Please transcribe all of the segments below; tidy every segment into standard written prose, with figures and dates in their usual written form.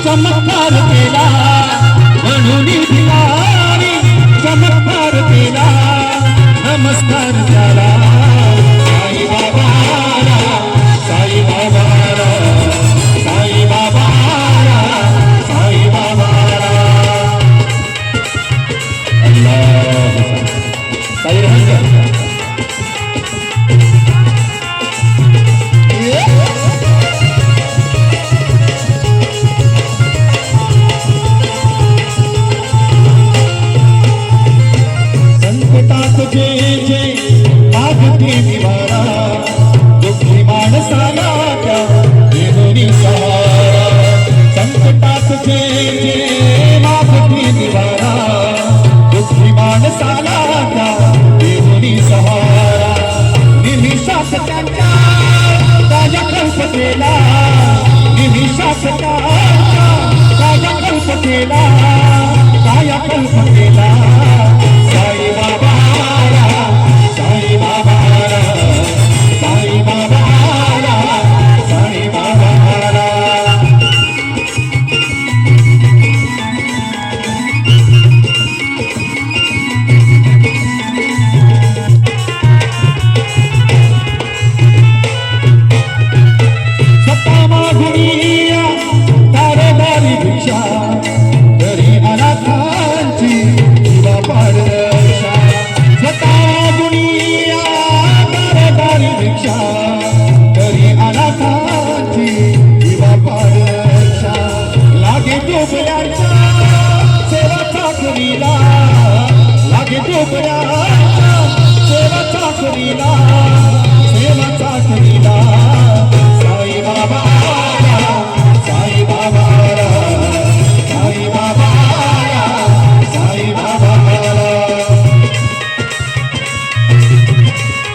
चमत्कार केला म्हणून भिकारी चमत्कार केला नमस्कार झाला साई बाबाला साई बाबाला साई बाबाला साई बाबाला अल्लाह साई रहमत जे जे मागते निवारा दुःखी माणसाला त्या देवनी सहारा संकटात जे जे मागते निवारा दुःखी माणसाला त्या देवनी सहारा निमिषात त्यांच्या ताजा कल्प केला निमिषात त्यांच्या ताजा कल्प केला काया कल्प केला साई बाबा साई बाबाला साई बाबाला साई बाबाला सत्ता मागुनिया दारोदारी भिक्षा तरी अनाथांची जीवा पाडशा सत्ता मागुनिया दारोदारी भिक्षा तरी अनाथांची जीवा पाडशा लागे डोकऱ्याच्या सेवा चाकरीला लागे डोकऱ्याच्या सेवा चाकरीला सेवा चाकरीला साई बाबाला साई बाबाला साई बाबाला साई बाबाला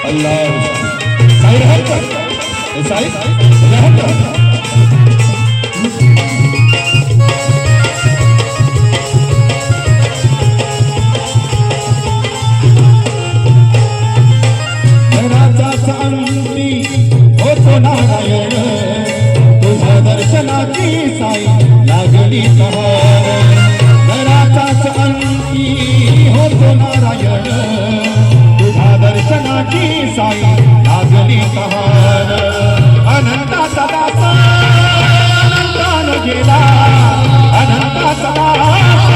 अल्लाह साई रहमत साई रहमत नारायण तुझ्या दर्शनाची साई लागली तहान घराचाच अंती होतो नारायण तुझ्या दर्शनाची साई लागली तहान अनंताचा दास अनंतान गेला अनंताचा दास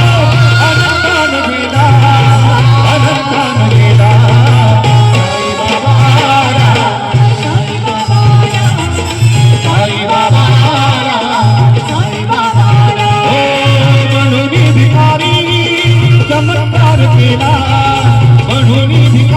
अनंतान गेला अनंतान गेला साई बाबाला साई बाबाला साई बाबाला म्हणून भिकारी चमत्कार केला म्हणून भिकारी